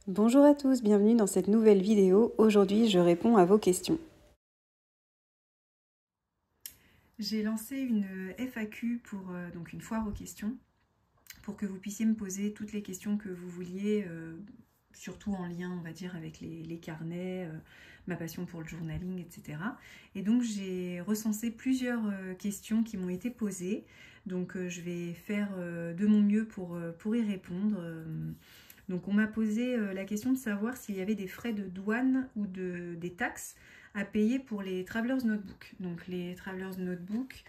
Bonjour à tous, bienvenue dans cette nouvelle vidéo. Aujourd'hui, je réponds à vos questions. J'ai lancé une FAQ pour donc une foire aux questions pour que vous puissiez me poser toutes les questions que vous vouliez, surtout en lien, on va dire, avec les carnets, ma passion pour le journaling, etc. Et donc, j'ai recensé plusieurs questions qui m'ont été posées. Donc, je vais faire de mon mieux pour y répondre. Donc on m'a posé la question de savoir s'il y avait des frais de douane ou des taxes à payer pour les Travelers Notebook. Donc les Travelers Notebook,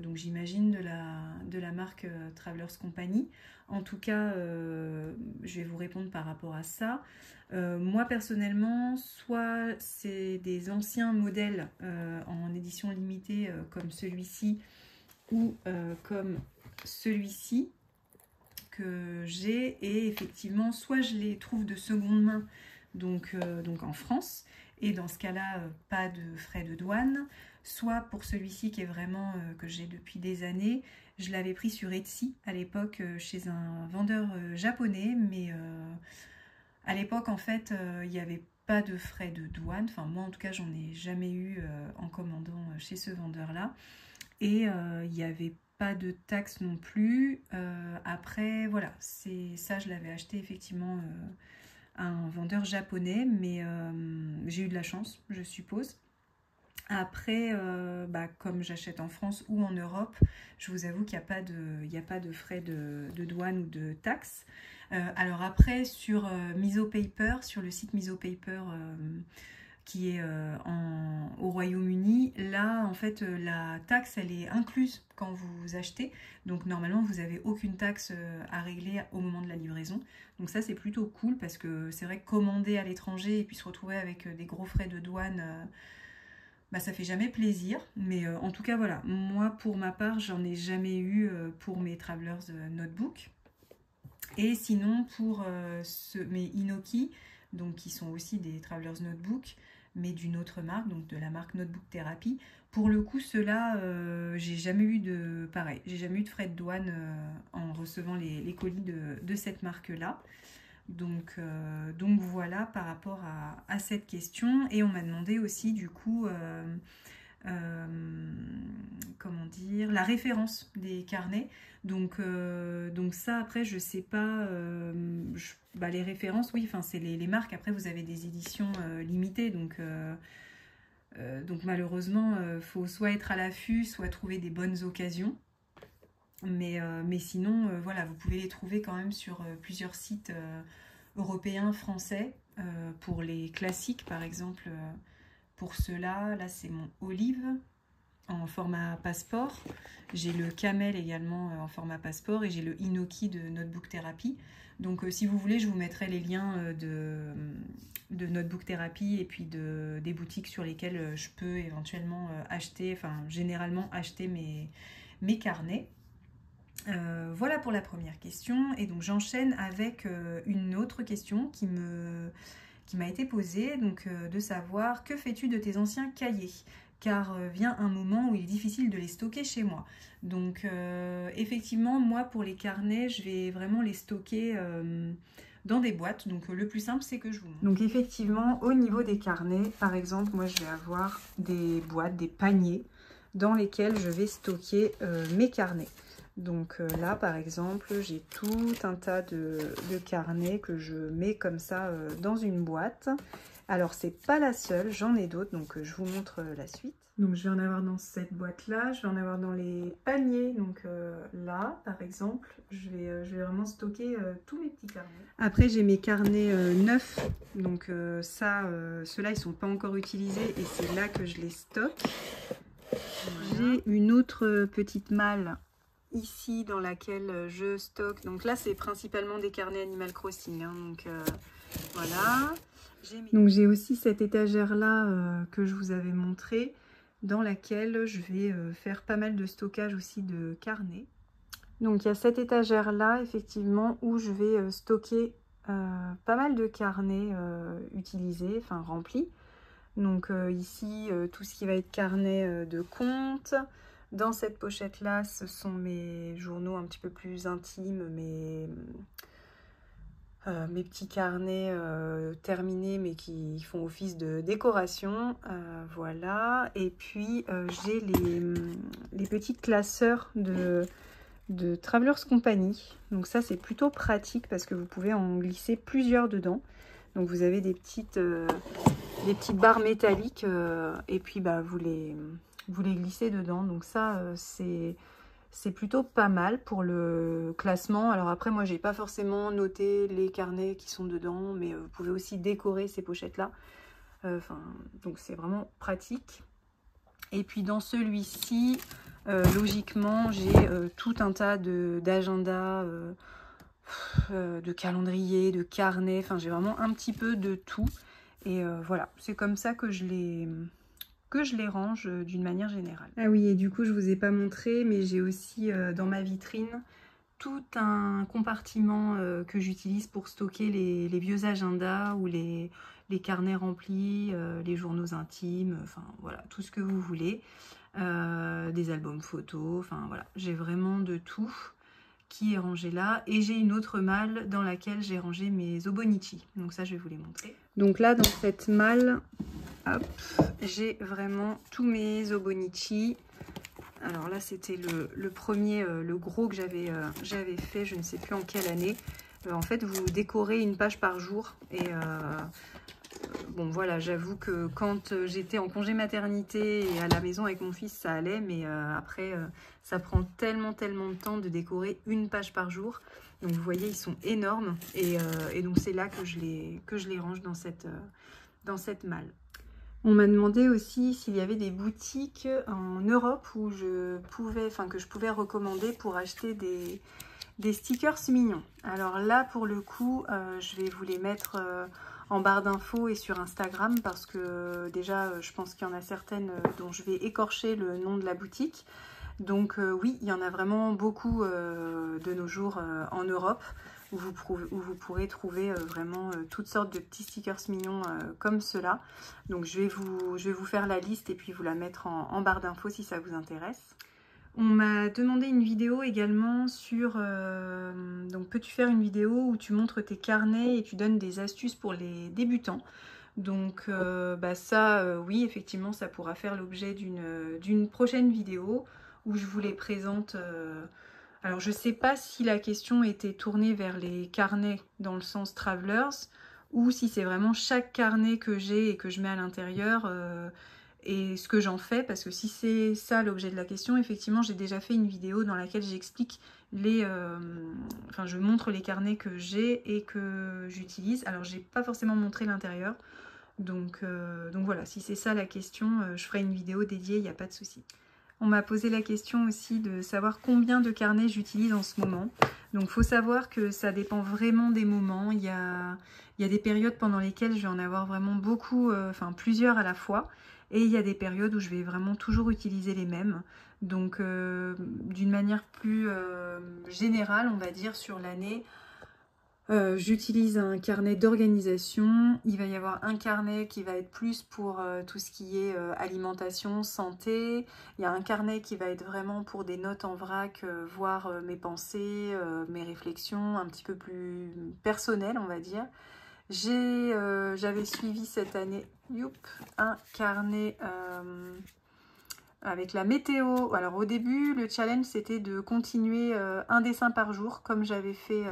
donc j'imagine de la marque Travelers Company. En tout cas, je vais vous répondre par rapport à ça. Moi personnellement, soit c'est des anciens modèles en édition limitée comme celui-ci ou comme celui-ci que j'ai, et effectivement soit je les trouve de seconde main donc en France, et dans ce cas-là pas de frais de douane, soit pour celui-ci qui est vraiment que j'ai depuis des années, je l'avais pris sur Etsy à l'époque chez un vendeur japonais, mais à l'époque en fait il n'y avait pas de frais de douane, enfin moi en tout cas j'en ai jamais eu en commandant chez ce vendeur là, et il n'y avait pas de taxe non plus. Après, voilà, c'est ça, je l'avais acheté effectivement à un vendeur japonais, mais j'ai eu de la chance, je suppose. Après, comme j'achète en France ou en Europe, je vous avoue qu'il n'y a pas de frais de douane ou de taxes. Alors après, sur Misopaper, sur le site Misopaper, qui est au Royaume-Uni, là en fait la taxe elle est incluse quand vous achetez, donc normalement vous n'avez aucune taxe à régler au moment de la livraison, donc ça c'est plutôt cool parce que c'est vrai que commander à l'étranger et puis se retrouver avec des gros frais de douane, ça fait jamais plaisir, mais en tout cas voilà, moi pour ma part j'en ai jamais eu pour mes Travelers Notebook. Et sinon pour mes Inoki, donc qui sont aussi des Travelers Notebook, mais d'une autre marque, donc de la marque Notebook Therapy. Pour le coup, ceux-là, j'ai jamais eu de pareil, j'ai jamais eu de frais de douane en recevant les colis de cette marque-là. Donc voilà par rapport à cette question. Et on m'a demandé aussi du coup euh, comment dire, la référence des carnets. Donc ça, après, je sais pas, les références, oui, enfin, c'est les marques. Après, vous avez des éditions limitées, donc malheureusement, faut soit être à l'affût, soit trouver des bonnes occasions. Mais sinon, voilà, vous pouvez les trouver quand même sur plusieurs sites européens, français, pour les classiques, par exemple. Pour ceux-là, là, c'est mon Olive en format passeport. J'ai le Camel également en format passeport, et j'ai le Inoki de Notebook Therapy. Donc si vous voulez, je vous mettrai les liens de Notebook Therapy et puis des boutiques sur lesquelles je peux éventuellement acheter, enfin généralement acheter mes carnets. Voilà pour la première question, et donc j'enchaîne avec une autre question qui m'a été posée, donc de savoir: que fais-tu de tes anciens cahiers, car vient un moment où il est difficile de les stocker chez moi. Donc effectivement, moi pour les carnets, je vais vraiment les stocker dans des boîtes. Donc le plus simple, c'est que je vous montre. Donc effectivement, au niveau des carnets, par exemple, moi je vais avoir des boîtes, des paniers dans lesquels je vais stocker mes carnets. Donc là, par exemple, j'ai tout un tas de carnets que je mets comme ça dans une boîte. Alors, c'est pas la seule, j'en ai d'autres, donc je vous montre la suite. Donc, je vais en avoir dans cette boîte-là, je vais en avoir dans les paniers. Donc là, par exemple, je vais vraiment stocker tous mes petits carnets. Après, j'ai mes carnets neufs, donc ceux-là, ils sont pas encore utilisés, et c'est là que je les stocke. Voilà. J'ai une autre petite malle ici dans laquelle je stocke, donc là c'est principalement des carnets Animal Crossing, hein, donc voilà. Donc j'ai aussi cette étagère là que je vous avais montré, dans laquelle je vais faire pas mal de stockage aussi de carnets. Donc il y a cette étagère là effectivement où je vais stocker pas mal de carnets utilisés, enfin remplis. Donc ici, tout ce qui va être carnet de compte. Dans cette pochette-là, ce sont mes journaux un petit peu plus intimes, mes petits carnets terminés mais qui font office de décoration, voilà. Et puis j'ai les petites classeurs de Travelers Company. Donc ça c'est plutôt pratique parce que vous pouvez en glisser plusieurs dedans. Donc vous avez des petites barres métalliques et puis bah, vous les glissez dedans. Donc ça c'est plutôt pas mal pour le classement. Alors après moi j'ai pas forcément noté les carnets qui sont dedans, mais vous pouvez aussi décorer ces pochettes là. Donc c'est vraiment pratique. Et puis dans celui-ci, logiquement j'ai tout un tas d'agendas, de calendrier, de carnet, enfin j'ai vraiment un petit peu de tout. Et voilà, c'est comme ça que je les range d'une manière générale. Ah oui, et du coup je vous ai pas montré, mais j'ai aussi dans ma vitrine tout un compartiment que j'utilise pour stocker les vieux agendas ou les carnets remplis, les journaux intimes, enfin voilà, tout ce que vous voulez, des albums photos, enfin voilà, j'ai vraiment de tout qui est rangé là. Et j'ai une autre malle dans laquelle j'ai rangé mes Obonichi, donc ça je vais vous les montrer. Donc là dans cette malle, hop, j'ai vraiment tous mes Obonichi. Alors là c'était le premier, le gros que j'avais fait, je ne sais plus en quelle année. En fait vous décorez une page par jour et bon voilà, j'avoue que quand j'étais en congé maternité et à la maison avec mon fils ça allait, mais après ça prend tellement de temps de décorer une page par jour. Donc vous voyez ils sont énormes et donc c'est là que je les range dans cette malle. On m'a demandé aussi s'il y avait des boutiques en Europe où que je pouvais recommander pour acheter des stickers mignons. Alors là, pour le coup, je vais vous les mettre en barre d'infos et sur Instagram parce que déjà, je pense qu'il y en a certaines dont je vais écorcher le nom de la boutique. Donc oui, il y en a vraiment beaucoup de nos jours en Europe où vous pourrez trouver vraiment toutes sortes de petits stickers mignons comme ceux-là. Donc je vais vous faire la liste et puis vous la mettre en barre d'infos si ça vous intéresse. On m'a demandé une vidéo également sur... donc peux-tu faire une vidéo où tu montres tes carnets et tu donnes des astuces pour les débutants? Donc oui, effectivement, ça pourra faire l'objet d'une prochaine vidéo où je vous les présente. Alors je ne sais pas si la question était tournée vers les carnets dans le sens Travelers ou si c'est vraiment chaque carnet que j'ai et que je mets à l'intérieur et ce que j'en fais, parce que si c'est ça l'objet de la question, effectivement j'ai déjà fait une vidéo dans laquelle j'explique je montre les carnets que j'ai et que j'utilise. Alors j'ai pas forcément montré l'intérieur, donc voilà, si c'est ça la question, je ferai une vidéo dédiée, il n'y a pas de souci. On m'a posé la question aussi de savoir combien de carnets j'utilise en ce moment. Donc il faut savoir que ça dépend vraiment des moments. Il y a des périodes pendant lesquelles je vais en avoir vraiment beaucoup, plusieurs à la fois. Et il y a des périodes où je vais vraiment toujours utiliser les mêmes. Donc d'une manière plus générale, on va dire sur l'année, j'utilise un carnet d'organisation. Il va y avoir un carnet qui va être plus pour tout ce qui est alimentation, santé. Il y a un carnet qui va être vraiment pour des notes en vrac, voir mes pensées, mes réflexions, un petit peu plus personnelles, on va dire. J'avais suivi cette année un carnet avec la météo. Alors au début, le challenge c'était de continuer un dessin par jour, comme j'avais fait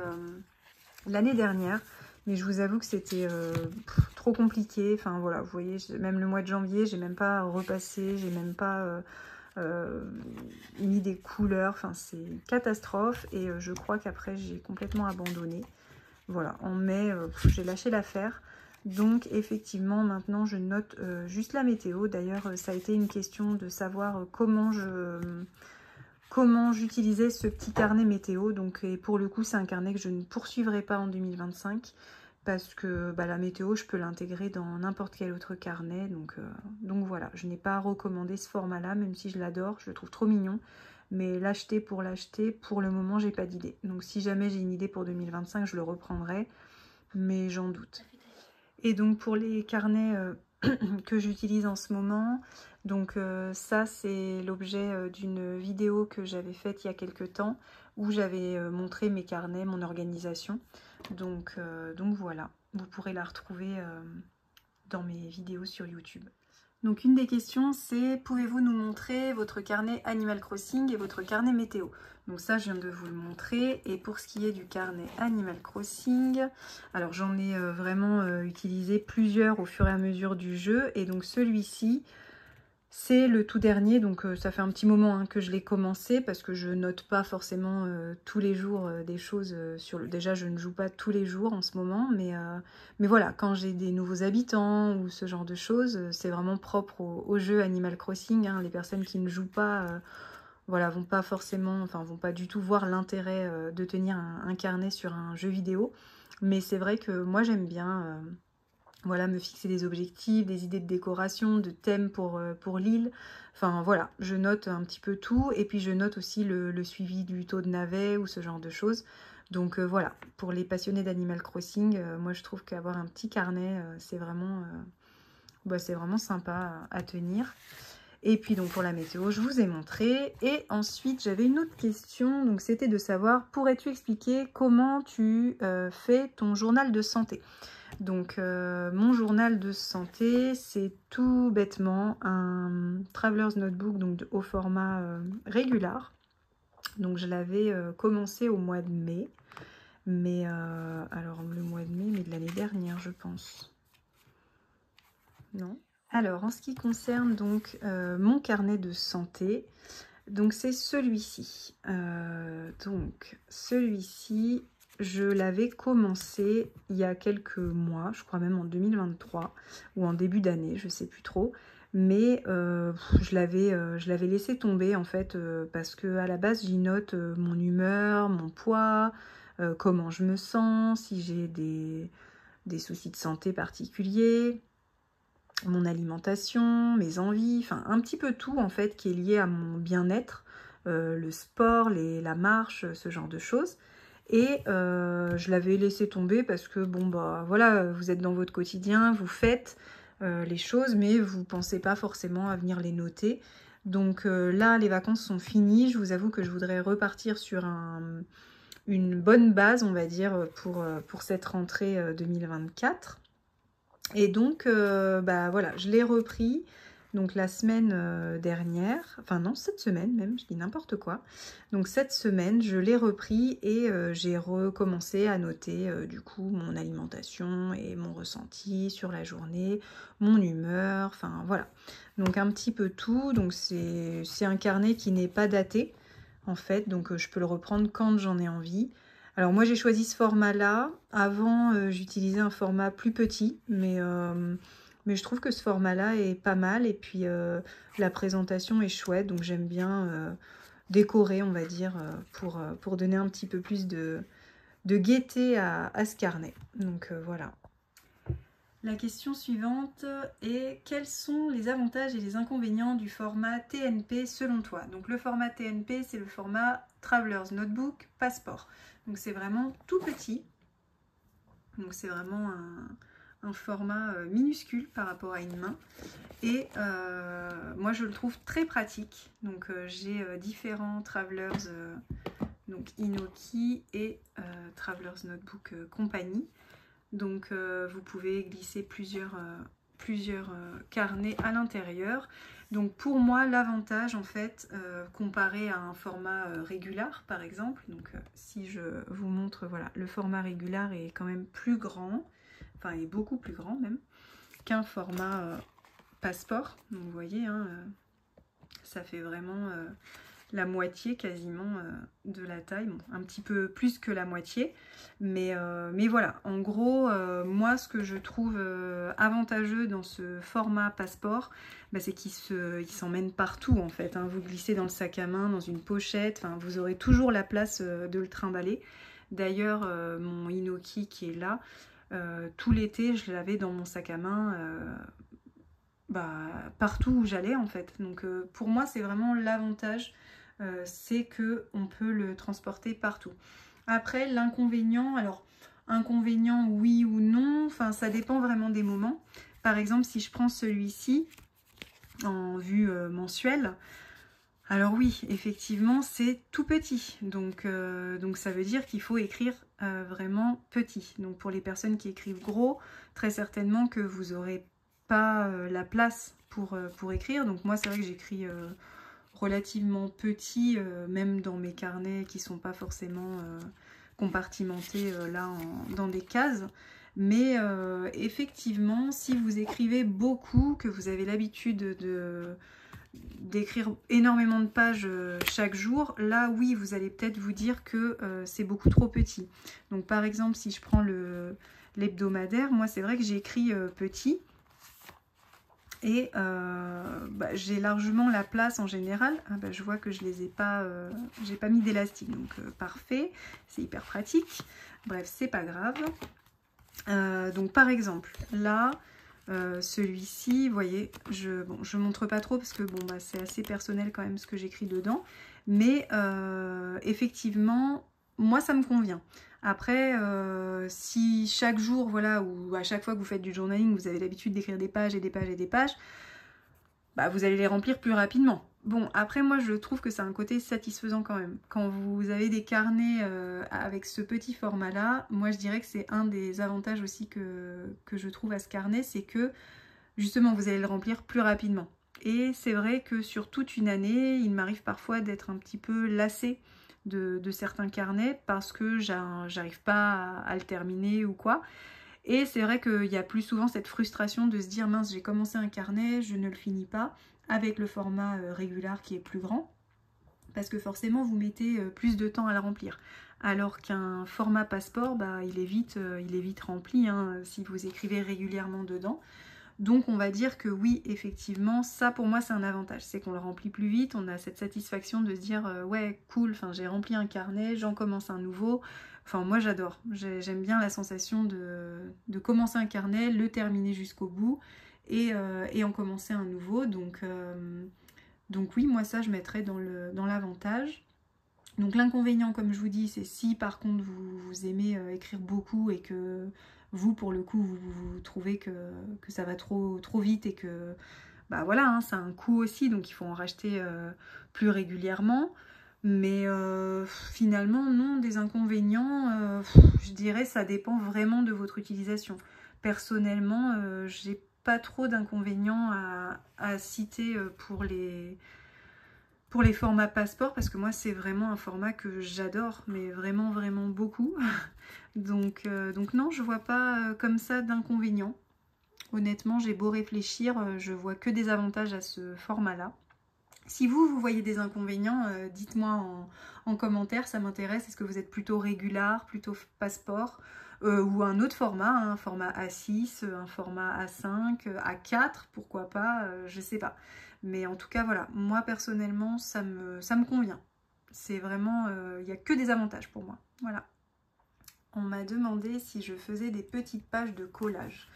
l'année dernière, mais je vous avoue que c'était trop compliqué. Enfin voilà, vous voyez, même le mois de janvier, j'ai même pas repassé, j'ai même pas mis des couleurs. Enfin, c'est une catastrophe et je crois qu'après j'ai complètement abandonné. Voilà, en mai, j'ai lâché l'affaire. Donc effectivement, maintenant je note juste la météo. D'ailleurs, ça a été une question de savoir comment j'utilisais ce petit carnet météo. Donc, et pour le coup, c'est un carnet que je ne poursuivrai pas en 2025 parce que la météo, je peux l'intégrer dans n'importe quel autre carnet. Donc voilà, je n'ai pas recommandé ce format-là, même si je l'adore, je le trouve trop mignon. Mais l'acheter, pour le moment, j'ai pas d'idée. Donc si jamais j'ai une idée pour 2025, je le reprendrai, mais j'en doute. Et donc pour les carnets que j'utilise en ce moment, donc ça c'est l'objet d'une vidéo que j'avais faite il y a quelques temps où j'avais montré mes carnets, mon organisation. Donc voilà, vous pourrez la retrouver dans mes vidéos sur YouTube. Donc une des questions c'est: pouvez-vous nous montrer votre carnet Animal Crossing et votre carnet météo? Donc ça je viens de vous le montrer. Et pour ce qui est du carnet Animal Crossing, alors j'en ai vraiment utilisé plusieurs au fur et à mesure du jeu. Et donc celui-ci c'est le tout dernier, donc ça fait un petit moment hein, que je l'ai commencé parce que je note pas forcément tous les jours des choses Déjà je ne joue pas tous les jours en ce moment, mais voilà, quand j'ai des nouveaux habitants ou ce genre de choses, c'est vraiment propre au jeu Animal Crossing. Hein. Les personnes qui ne jouent pas, voilà, vont pas forcément, enfin vont pas du tout voir l'intérêt de tenir un carnet sur un jeu vidéo. Mais c'est vrai que moi j'aime bien... Voilà, me fixer des objectifs, des idées de décoration, de thèmes pour l'île. Enfin voilà, je note un petit peu tout. Et puis je note aussi le suivi du taux de navet ou ce genre de choses. Donc voilà, pour les passionnés d'Animal Crossing, moi je trouve qu'avoir un petit carnet, c'est vraiment sympa à tenir. Et puis donc pour la météo, je vous ai montré. Et ensuite, j'avais une autre question. Donc c'était de savoir, pourrais-tu expliquer comment tu fais ton journal de santé? Donc mon journal de santé, c'est tout bêtement un Traveler's Notebook, donc au format régular. Donc je l'avais commencé au mois de mai, mais alors le mois de mai, mais de l'année dernière je pense. Non. Alors en ce qui concerne donc mon carnet de santé, donc c'est celui-ci. Donc celui-ci, je l'avais commencé il y a quelques mois, je crois même en 2023 ou en début d'année, je sais plus trop. Mais je l'avais laissé tomber en fait parce que à la base j'y note mon humeur, mon poids, comment je me sens, si j'ai des soucis de santé particuliers, mon alimentation, mes envies, enfin un petit peu tout en fait qui est lié à mon bien-être, le sport, la marche, ce genre de choses. Et je l'avais laissé tomber parce que bon bah voilà, vous êtes dans votre quotidien, vous faites les choses, mais vous pensez pas forcément à venir les noter. Donc là, les vacances sont finies. Je vous avoue que je voudrais repartir sur une bonne base, on va dire, pour cette rentrée 2024. Et donc, bah voilà, je l'ai repris donc la semaine dernière, enfin non, cette semaine même, je dis n'importe quoi. Donc cette semaine, je l'ai repris et j'ai recommencé à noter du coup mon alimentation et mon ressenti sur la journée, mon humeur, enfin voilà. Donc un petit peu tout, donc c'est un carnet qui n'est pas daté en fait, donc je peux le reprendre quand j'en ai envie. Alors moi j'ai choisi ce format-là. Avant j'utilisais un format plus petit, mais je trouve que ce format-là est pas mal. Et puis la présentation est chouette, donc j'aime bien décorer, on va dire, pour donner un petit peu plus de gaieté à ce carnet. Donc voilà. La question suivante est: quels sont les avantages et les inconvénients du format TNP selon toi? Donc le format TNP, c'est le format Traveler's Notebook Passport. Donc c'est vraiment tout petit. Donc c'est vraiment un format minuscule par rapport à une main. Et moi je le trouve très pratique. Donc j'ai différents Travelers, donc Inoki et Traveler's Notebook Company. Donc vous pouvez glisser plusieurs carnets à l'intérieur. Donc pour moi l'avantage en fait comparé à un format régular par exemple, donc si je vous montre, voilà, le format régular est quand même plus grand, enfin est beaucoup plus grand même qu'un format Passport. Donc vous voyez hein, ça fait vraiment la moitié quasiment de la taille, bon, un petit peu plus que la moitié, mais voilà, en gros, moi ce que je trouve avantageux dans ce format Passport, bah, c'est qu'il s'emmène partout en fait, hein. Vous glissez dans le sac à main, dans une pochette, enfin, vous aurez toujours la place de le trimballer. D'ailleurs, mon Inoki qui est là, tout l'été je l'avais dans mon sac à main, partout où j'allais en fait. Donc pour moi c'est vraiment l'avantage, c'est que on peut le transporter partout. Après l'inconvénient, alors inconvénient oui ou non, enfin ça dépend vraiment des moments. Par exemple si je prends celui-ci en vue mensuelle, Alors oui, effectivement, c'est tout petit. Donc ça veut dire qu'il faut écrire vraiment petit. Donc pour les personnes qui écrivent gros, très certainement que vous n'aurez pas la place pour écrire. Donc moi, c'est vrai que j'écris relativement petit, même dans mes carnets qui ne sont pas forcément compartimentés là dans des cases. Mais effectivement, si vous écrivez beaucoup, que vous avez l'habitude d'écrire énormément de pages chaque jour, là oui, vous allez peut-être vous dire que c'est beaucoup trop petit. Donc par exemple, si je prends l'hebdomadaire, moi c'est vrai que j'écris petit. Et j'ai largement la place en général. Ah je vois que je les ai pas, j'ai pas mis d'élastique, donc parfait, c'est hyper pratique. Bref, c'est pas grave. Donc par exemple, là, celui-ci, vous voyez, je montre pas trop parce que bon, c'est assez personnel quand même ce que j'écris dedans. Mais effectivement, moi ça me convient. Après, si chaque jour, voilà, ou à chaque fois que vous faites du journaling, vous avez l'habitude d'écrire des pages et des pages et des pages, vous allez les remplir plus rapidement. Bon, après, moi, je trouve que c'est un côté satisfaisant quand même. Quand vous avez des carnets avec ce petit format-là, moi, je dirais que c'est un des avantages aussi que je trouve à ce carnet, c'est que, justement, vous allez le remplir plus rapidement. Et c'est vrai que sur toute une année, il m'arrive parfois d'être un petit peu lassée de certains carnets parce que j'arrive pas à le terminer ou quoi. Et c'est vrai qu'il y a plus souvent cette frustration de se dire mince, j'ai commencé un carnet, je ne le finis pas, avec le format régulier qui est plus grand, parce que forcément vous mettez plus de temps à le remplir. Alors qu'un format passeport, il est vite rempli hein, si vous écrivez régulièrement dedans. Donc on va dire que oui, effectivement, ça pour moi c'est un avantage, c'est qu'on le remplit plus vite, on a cette satisfaction de se dire ouais cool, j'ai rempli un carnet, j'en commence un nouveau. Enfin moi j'adore, j'aime bien la sensation de commencer un carnet, le terminer jusqu'au bout et en commencer un nouveau. Donc oui, moi ça je mettrais dans l'avantage. Donc l'inconvénient, comme je vous dis, c'est si par contre vous aimez écrire beaucoup et que vous, pour le coup, vous trouvez que ça va trop vite et que, voilà, hein, ça a un coût aussi, donc il faut en racheter plus régulièrement. Mais finalement, non, des inconvénients, je dirais ça dépend vraiment de votre utilisation. Personnellement, j'ai pas trop d'inconvénients à citer pour les formats passeport, parce que moi c'est vraiment un format que j'adore, mais vraiment vraiment beaucoup. donc non, je vois pas comme ça d'inconvénients. Honnêtement, j'ai beau réfléchir, je vois que des avantages à ce format-là. Si vous voyez des inconvénients, dites-moi en commentaire, ça m'intéresse. Est-ce que vous êtes plutôt régulier, plutôt passeport ou un autre format, hein, un format A6, un format A5, A4, pourquoi pas, je sais pas. Mais en tout cas, voilà, moi personnellement, ça me convient. C'est vraiment, il n'y a que des avantages pour moi. Voilà. On m'a demandé si je faisais des petites pages de collage.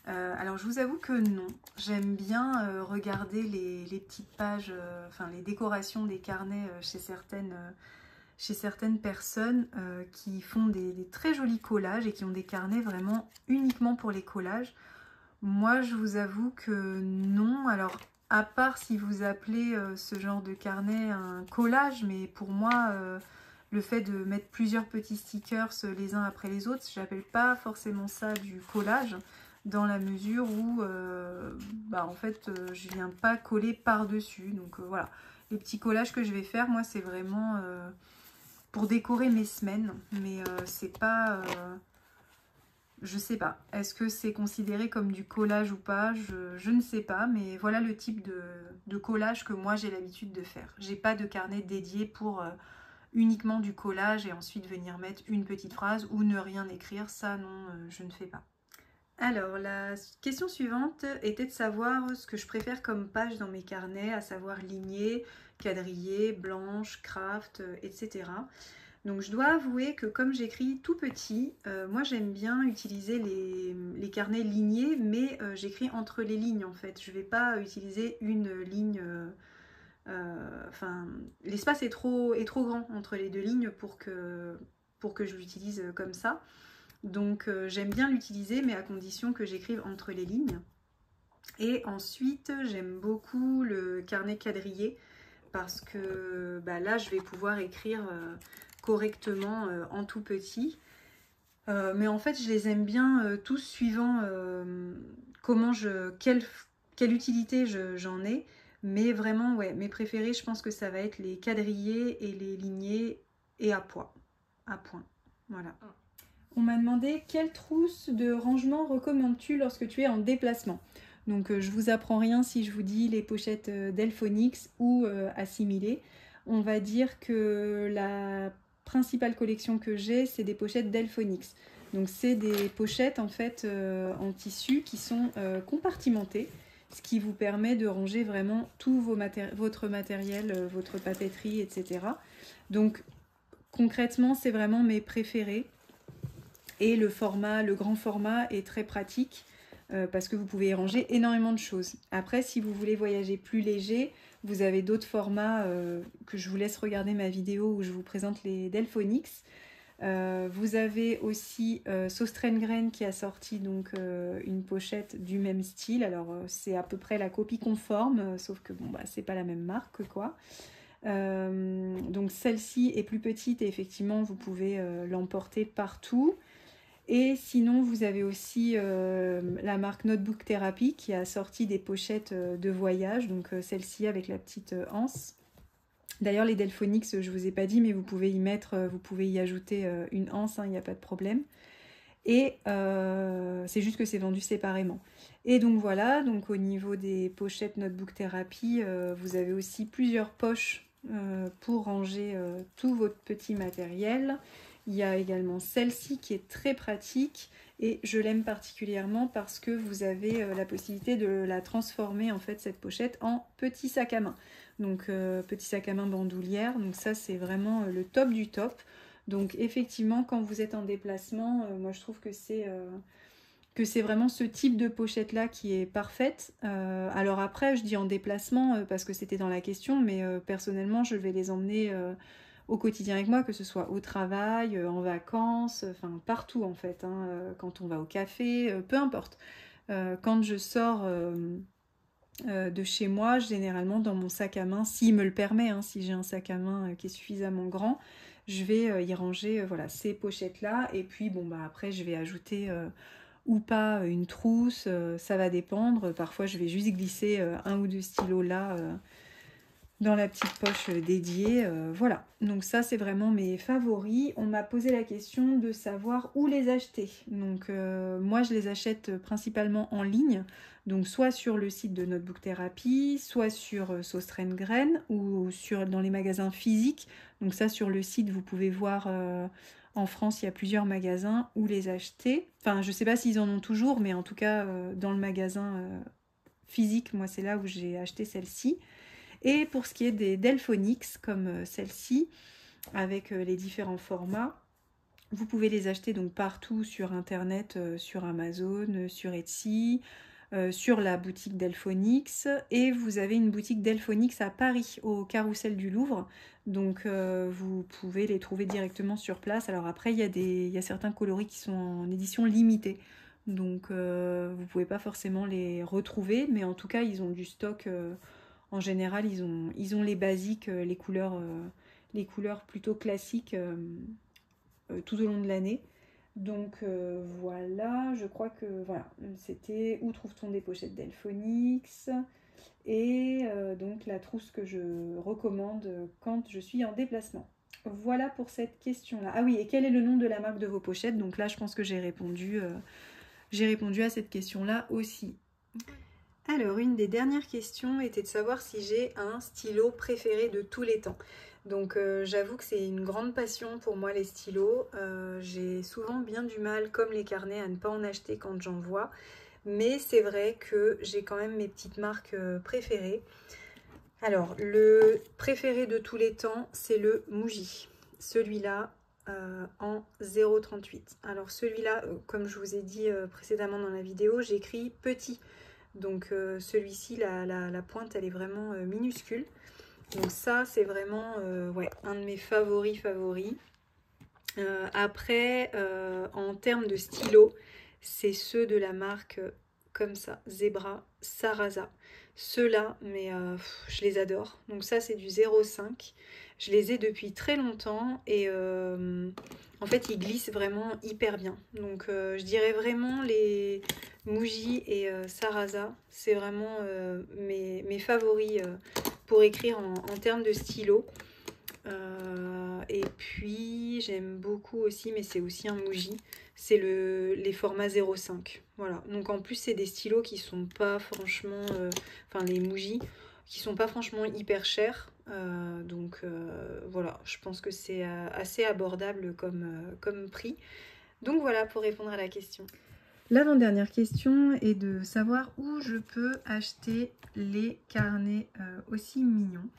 Alors je vous avoue que non, j'aime bien regarder les petites pages, les décorations des carnets chez certaines personnes qui font des très jolis collages et qui ont des carnets vraiment uniquement pour les collages. Moi je vous avoue que non, alors à part si vous appelez ce genre de carnet un collage, mais pour moi le fait de mettre plusieurs petits stickers les uns après les autres, j'appelle pas forcément ça du collage, dans la mesure où en fait je viens pas coller par dessus. Donc voilà, les petits collages que je vais faire, moi c'est vraiment pour décorer mes semaines, mais c'est pas je sais pas, est-ce que c'est considéré comme du collage ou pas, je ne sais pas, mais voilà le type de collage que moi j'ai l'habitude de faire. J'ai pas de carnet dédié pour uniquement du collage et ensuite venir mettre une petite phrase ou ne rien écrire, ça non, je ne fais pas. Alors, la question suivante était de savoir ce que je préfère comme page dans mes carnets, à savoir lignée, quadrillé, blanche, craft, etc. Donc je dois avouer que comme j'écris tout petit, moi j'aime bien utiliser les carnets lignés, mais j'écris entre les lignes en fait. Je ne vais pas utiliser une ligne, l'espace est trop grand entre les deux lignes pour que je l'utilise comme ça. Donc j'aime bien l'utiliser, mais à condition que j'écrive entre les lignes. Et ensuite, j'aime beaucoup le carnet quadrillé parce que là, je vais pouvoir écrire correctement en tout petit. Mais en fait, je les aime bien tous suivant quelle utilité j'en ai. Mais vraiment, ouais, mes préférés, je pense que ça va être les quadrillés et les lignés et à poids. À point. Voilà. On m'a demandé quelle trousse de rangement recommandes-tu lorsque tu es en déplacement. Donc je vous apprends rien si je vous dis les pochettes Delphonix ou assimilées. On va dire que la principale collection que j'ai, c'est des pochettes Delphonix. Donc c'est des pochettes en fait en tissu qui sont compartimentées, ce qui vous permet de ranger vraiment tout votre matériel, votre papeterie, etc. Donc concrètement, c'est vraiment mes préférés. Et le grand format est très pratique parce que vous pouvez y ranger énormément de choses. Après, si vous voulez voyager plus léger, vous avez d'autres formats que je vous laisse regarder ma vidéo où je vous présente les Delphonix. Vous avez aussi Sauce-Train-Graine qui a sorti donc une pochette du même style. Alors c'est à peu près la copie conforme, sauf que bon c'est pas la même marque quoi. Donc celle-ci est plus petite et effectivement vous pouvez l'emporter partout. Et sinon, vous avez aussi la marque Notebook Therapy qui a sorti des pochettes de voyage, donc celle-ci avec la petite anse. D'ailleurs, les Delphonix, je ne vous ai pas dit, mais vous pouvez y ajouter une anse, il n'y a pas de problème. Et c'est juste que c'est vendu séparément. Et donc voilà, donc au niveau des pochettes Notebook Therapy, vous avez aussi plusieurs poches pour ranger tout votre petit matériel. Il y a également celle-ci qui est très pratique et je l'aime particulièrement parce que vous avez la possibilité de la transformer en fait cette pochette en petit sac à main. Donc petit sac à main bandoulière, donc ça c'est vraiment le top du top. Donc effectivement quand vous êtes en déplacement, moi je trouve que c'est vraiment ce type de pochette là qui est parfaite. Alors après je dis en déplacement parce que c'était dans la question, mais personnellement je vais les emmener au quotidien avec moi, que ce soit au travail, en vacances, enfin partout en fait, quand on va au café, peu importe. Quand je sors de chez moi, généralement dans mon sac à main, s'il me le permet, si j'ai un sac à main qui est suffisamment grand, je vais y ranger voilà, ces pochettes-là. Et puis après je vais ajouter ou pas une trousse, ça va dépendre. Parfois je vais juste glisser un ou deux stylos là dans la petite poche dédiée, voilà. Donc ça c'est vraiment mes favoris. On m'a posé la question de savoir où les acheter. Donc moi je les achète principalement en ligne, donc soit sur le site de Notebook Therapy, soit sur Sauce-Train-Graine ou dans les magasins physiques. Donc ça sur le site vous pouvez voir, en France il y a plusieurs magasins où les acheter. Enfin je sais pas s'ils en ont toujours, mais en tout cas dans le magasin physique, moi c'est là où j'ai acheté celle-ci. Et pour ce qui est des Delphonix, comme celle-ci, avec les différents formats, vous pouvez les acheter donc partout sur internet, sur Amazon, sur Etsy, sur la boutique Delphonix. Et vous avez une boutique Delphonix à Paris, au Carrousel du Louvre. Donc vous pouvez les trouver directement sur place. Alors après, il y a certains coloris qui sont en édition limitée. Donc vous ne pouvez pas forcément les retrouver, mais en tout cas, ils ont du stock. En général, ils ont les basiques, les couleurs plutôt classiques tout au long de l'année. Donc voilà, je crois que voilà, c'était où trouve-t-on des pochettes Delphonix et donc la trousse que je recommande quand je suis en déplacement. Voilà pour cette question-là. Ah oui, et quel est le nom de la marque de vos pochettes? Donc là, je pense que j'ai répondu à cette question-là aussi. Alors, une des dernières questions était de savoir si j'ai un stylo préféré de tous les temps. Donc, j'avoue que c'est une grande passion pour moi, les stylos. J'ai souvent bien du mal, comme les carnets, à ne pas en acheter quand j'en vois. Mais c'est vrai que j'ai quand même mes petites marques préférées. Alors, le préféré de tous les temps, c'est le Muji. Celui-là, en 0,38. Alors, celui-là, comme je vous ai dit précédemment dans la vidéo, j'écris petit. Donc celui-ci, la pointe, elle est vraiment minuscule. Donc ça, c'est vraiment un de mes favoris. Après, en termes de stylo, c'est ceux de la marque comme ça, Zebra, Sarasa. Ceux-là, mais je les adore. Donc ça, c'est du 0,5. Je les ai depuis très longtemps et en fait, ils glissent vraiment hyper bien. Donc je dirais vraiment les Muji et Sarasa. C'est vraiment mes favoris pour écrire en termes de stylo. Et puis j'aime beaucoup aussi, mais c'est aussi un Muji, c'est les formats 0,5. Voilà, donc en plus c'est des stylos qui sont pas franchement, enfin les Muji, qui sont pas franchement hyper chers. Donc voilà, je pense que c'est assez abordable comme prix. Donc voilà pour répondre à la question. L'avant-dernière question est de savoir où je peux acheter les carnets aussi mignons.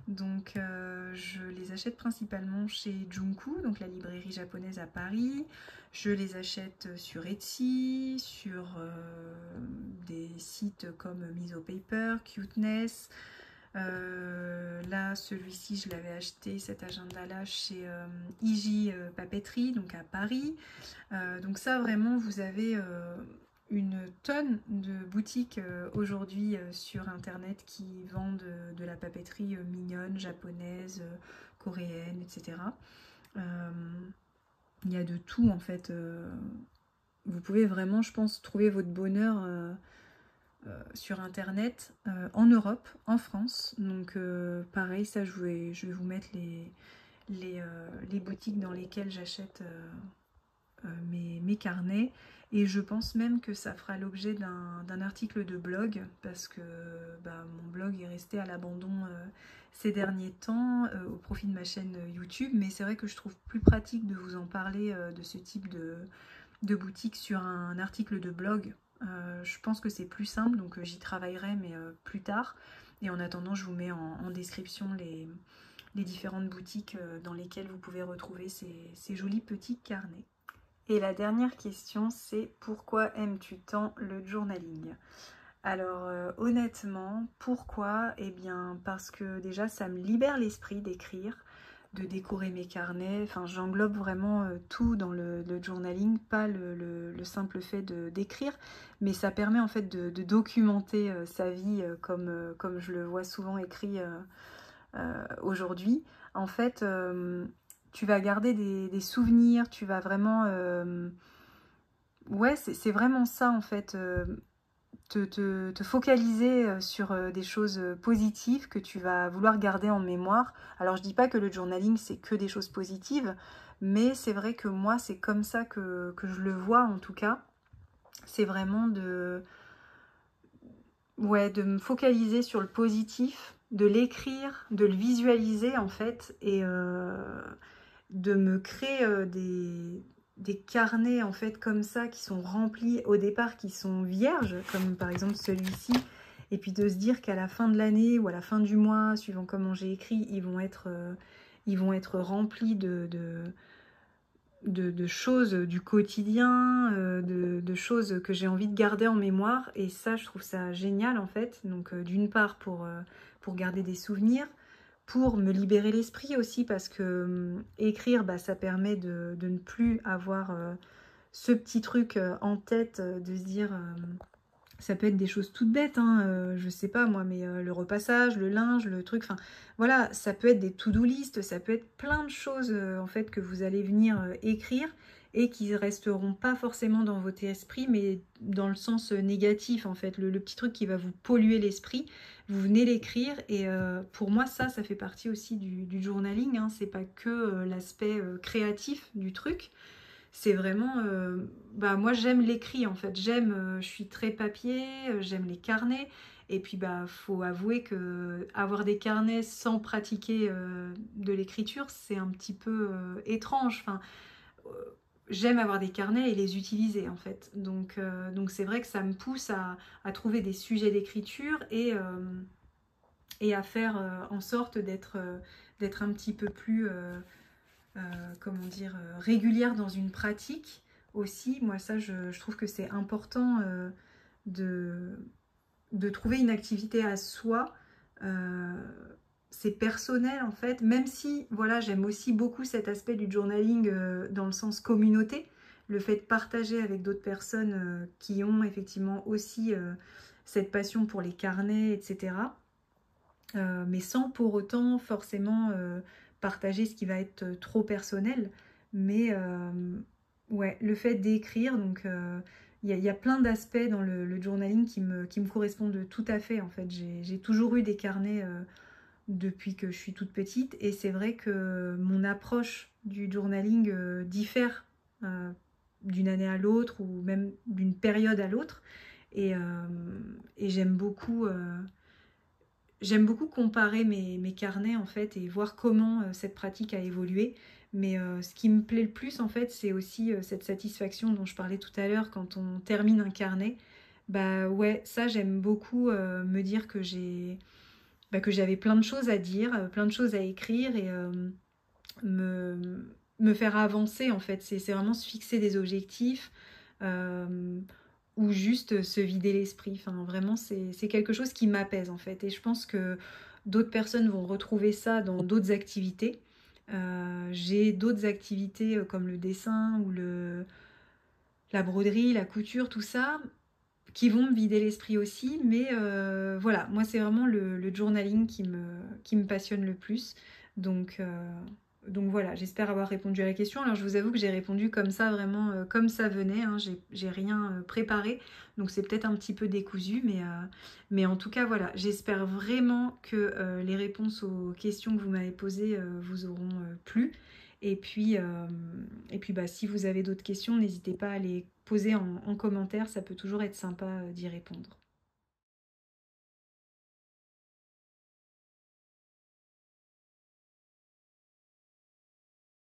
Donc je les achète principalement chez Junku, donc la librairie japonaise à Paris. Je les achète sur Etsy, sur des sites comme Miso Paper, Cuteness. Là, celui-ci, je l'avais acheté, cet agenda-là, chez Iji Papeterie, donc à Paris. Donc ça, vraiment, vous avez une tonne de boutiques aujourd'hui sur Internet qui vendent de la papeterie mignonne, japonaise, coréenne, etc. Il y a de tout, en fait. Vous pouvez vraiment, je pense, trouver votre bonheur sur Internet, en Europe, en France. Donc pareil, ça je vais vous mettre les boutiques dans lesquelles j'achète mes carnets. Et je pense même que ça fera l'objet d'un article de blog, parce que mon blog est resté à l'abandon ces derniers temps au profit de ma chaîne YouTube. Mais c'est vrai que je trouve plus pratique de vous en parler de ce type de boutique sur un article de blog. Je pense que c'est plus simple, donc j'y travaillerai, mais plus tard. Et en attendant, je vous mets en description les différentes boutiques dans lesquelles vous pouvez retrouver ces jolis petits carnets. Et la dernière question, c'est pourquoi aimes-tu tant le journaling? Alors honnêtement, pourquoi? Eh bien parce que déjà ça me libère l'esprit d'écrire, de décorer mes carnets, enfin j'englobe vraiment tout dans le journaling, pas le simple fait d'écrire, mais ça permet en fait de documenter sa vie comme je le vois souvent écrit aujourd'hui. En fait, tu vas garder des souvenirs, tu vas vraiment... ouais, c'est vraiment ça en fait. Te focaliser sur des choses positives que tu vas vouloir garder en mémoire. Alors je dis pas que le journaling c'est que des choses positives, mais c'est vrai que moi c'est comme ça que je le vois en tout cas. C'est vraiment ouais, de me focaliser sur le positif, de l'écrire, de le visualiser en fait, et de me créer des carnets en fait comme ça qui sont remplis au départ, qui sont vierges, comme par exemple celui-ci, et puis de se dire qu'à la fin de l'année ou à la fin du mois, suivant comment j'ai écrit, ils vont être remplis de choses du quotidien, de choses que j'ai envie de garder en mémoire. Et ça, je trouve ça génial en fait. Donc d'une part pour garder des souvenirs, pour me libérer l'esprit aussi, parce que écrire, ça permet de ne plus avoir ce petit truc en tête, de se dire... ça peut être des choses toutes bêtes, hein, je sais pas moi, mais le repassage, le linge, le truc, enfin voilà, ça peut être des to-do list, ça peut être plein de choses en fait que vous allez venir écrire et qui resteront pas forcément dans votre esprit, mais dans le sens négatif en fait, le petit truc qui va vous polluer l'esprit, vous venez l'écrire. Et pour moi ça fait partie aussi du journaling, hein, c'est pas que l'aspect créatif du truc. C'est vraiment, moi j'aime l'écrit en fait, je suis très papier, j'aime les carnets, et puis faut avouer que avoir des carnets sans pratiquer de l'écriture, c'est un petit peu étrange. Enfin, euh, j'aime avoir des carnets et les utiliser en fait, donc c'est vrai que ça me pousse à trouver des sujets d'écriture et à faire en sorte d'être un petit peu plus... comment dire, régulière dans une pratique aussi. Moi ça je trouve que c'est important de trouver une activité à soi. C'est personnel en fait, même si voilà, j'aime aussi beaucoup cet aspect du journaling dans le sens communauté. le fait de partager avec d'autres personnes qui ont effectivement aussi cette passion pour les carnets, etc. Mais sans pour autant forcément partager ce qui va être trop personnel. Mais ouais, le fait d'écrire, donc y a plein d'aspects dans le journaling qui me correspondent tout à fait en fait. J'ai toujours eu des carnets depuis que je suis toute petite et c'est vrai que mon approche du journaling diffère d'une année à l'autre ou même d'une période à l'autre et j'aime beaucoup comparer mes carnets en fait et voir comment cette pratique a évolué. Mais ce qui me plaît le plus en fait, c'est aussi cette satisfaction dont je parlais tout à l'heure quand on termine un carnet. Bah ouais, ça j'aime beaucoup me dire que j'avais plein de choses à dire, plein de choses à écrire et me, me faire avancer en fait. C'est vraiment se fixer des objectifs euh, ou juste se vider l'esprit. Enfin, vraiment, c'est quelque chose qui m'apaise en fait. Et je pense que d'autres personnes vont retrouver ça dans d'autres activités. J'ai d'autres activités comme le dessin ou la broderie, la couture, tout ça, qui vont me vider l'esprit aussi. Mais voilà, moi c'est vraiment le journaling qui me passionne le plus. Donc, donc voilà, j'espère avoir répondu à la question. Alors je vous avoue que j'ai répondu comme ça, vraiment comme ça venait. Hein. J'ai rien préparé, donc c'est peut-être un petit peu décousu, mais en tout cas voilà, j'espère vraiment que les réponses aux questions que vous m'avez posées vous auront plu. Et puis bah, si vous avez d'autres questions, n'hésitez pas à les poser en commentaire, ça peut toujours être sympa d'y répondre.